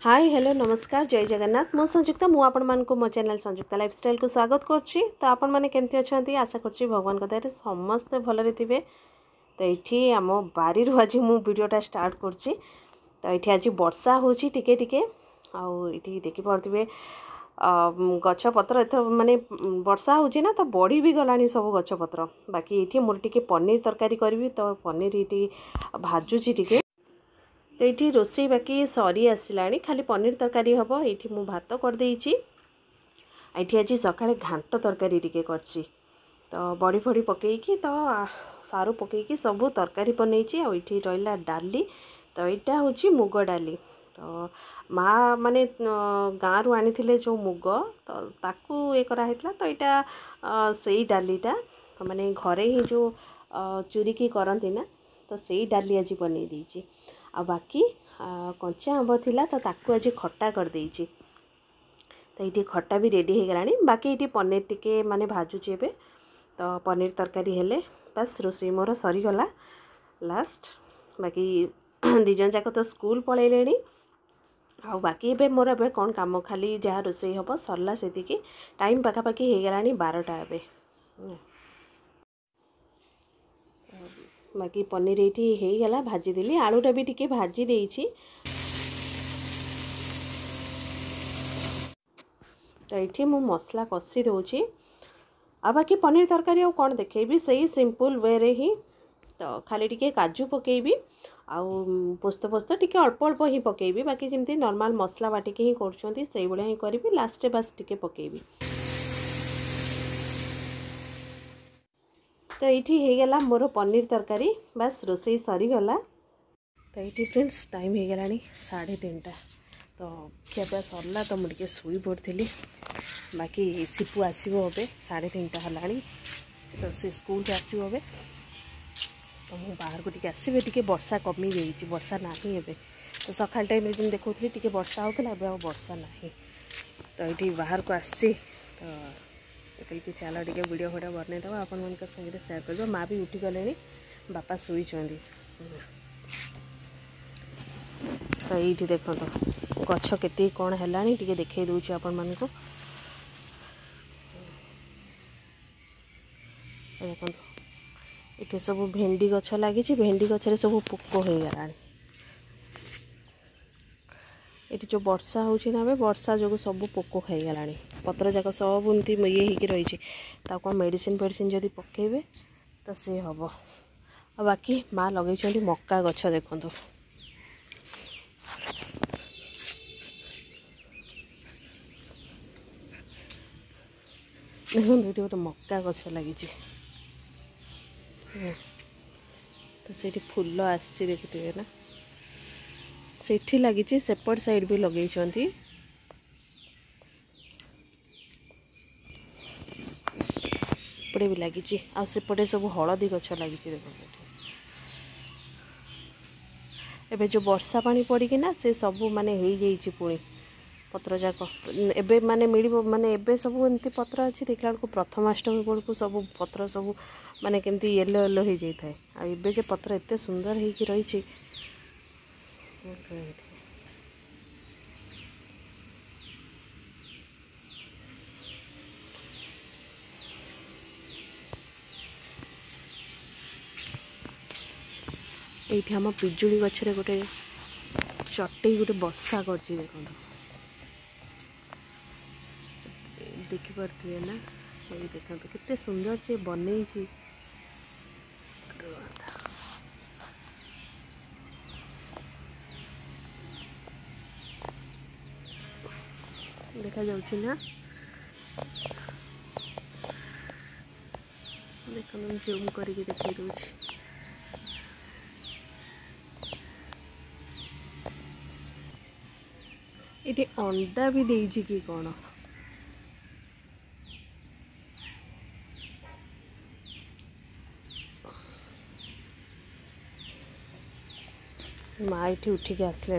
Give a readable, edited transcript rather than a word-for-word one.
Hi hello नमस्कार जय जगन्नाथ मो संयुक्ता मु आपण मानक मो चैनल संयुक्ता लाइफस्टाइल को स्वागत करछि। तो आपण माने केमती अछंती आशा करछि भगवान को दयारे समस्त भलरे थिबे। तो एठी आम बारी रु आज मु वीडियोटा स्टार्ट करछि। तो एठी आज वर्षा होछि टिके टिके आउ एठी देखि परथिबे गछ पत्र एथर माने वर्षा होछि ना तो बड़ी भी गलानी सब गछ पत्र। बाकी एठी मोर टिके पनीर तरकारी करबी तो पनीर एठी भाजुछि टिके। तो ये रोषे बाकी सरी आसला खाली पनीर तरकारी हम ये मुझे भात करदे ये आज सका घांट तरकारी टिके करछि। तो बड़ी फड़ी पकईकी तो सारू पकईकी सब तरकारी बनई ये रहा डाली। तो यहाँ हूँ मुग डाली। तो माँ माने गाँव रू आनी जो मुग तो ताकू ये कराइला। तो यहाँ से डालीटा तो माने घरे ही जो चुरिकी करती ना तो से डाली आज बनई देछि। आ बाकी कंचा आंब थिला तो ताकू आज खट्टा कर देछि। तो ये खट्टा भी रेडी हो गलानी। बाकी ये पनीर टिके माने भाजुची एबे। तो पनीर तरकारी हेले बस रोषे मोर सरीगला लास्ट। बाकी दिजन जाक तो स्कूल पलैले आ बाकी एबे मोर एबे कौन काम खाली जहाँ रोषे हम सरला से टाइम पाखापाखि हो गलानी 12टा एबे। बाकी पनीर ये गला भाजीदेली आलूटा भी टिके भाजी देछि। तो ये मु मसला कषी दूची आ बाकी पनीर तरकारी आउ कौन देखेबी सही सिंपल वे रे ही। तो खाली टिके काजू पकेबी आउ पोस्त पोस्त टिके अल्प अल्प ही पकेबी। बाकी जमती नॉर्मल मसला बाटिके ही करछंती सही बळे ही करबी लास्ट बस टिके पकेबी। तो ये गला मोर पनीर तरकारी बस रोषे सरीगला। तो ये फ्रेंड्स टाइम हो गला 3:30। तो खियापिया सरला तो मुझे शुई पड़ी। बाकी सिपु आसो हे 3:30 है तो सी स्कूल आसो हे। तो मुझे बाहर को टी आसबे टी वर्षा कमी जाइए वर्षा ना एबे। तो सकाल टाइम जो देखुली टी वर्षा होता अब वर्षा ना। तो ये बाहर को आसी तो कहली चल टे वीडियो फटा बनईदे आपण संगे सेयार कर। माँ भी उठी गले बापा शुई। तो ये देखो गछ के कौन है टी देखे दूची आपण मानक। देखो ये सब भेंडी गछ लगी भेंडी गचरे सब पोक हो गला। ये जो वर्षा होची ना वर्षा जो सब पोक खाईगला पत्र जाक सब एमती ये हो रही। मेडिसिन फेडिसिन जदि पकेबे तो सी हम। आ बाकी माँ लगे मक्का गछ देखो। देखो ये गोटे मक्का गछ लगी। तो से फूल आसी देखते ना से लगी सेपट साइड भी लगे। एपटे भी लगी आसेपटे सब हलदी गछ लगी। देखो एबे जो वर्षा पानी पड़िकिना से सब माने हो जाइए पुणी पत्र जाक एबे माने मिल माने एबे सब एमती पत्र अच्छी देखला बेलू प्रथमाष्टमी बेलू सब पत्र सब माने केमती येलो येलो हो जाए। आ एबे जे पत्र एते सुंदर हो रही। ये आम पिजुली गचरे गोटे चटई गोटे बसा कर देखो देखिपे ना। ये देखो कितने सुंदर से बनई देखा जाउछि ना। देखो मैं जूम करके देखा दूची। ये अंडा भी देजी कि कौन माँ ये उठिक आसले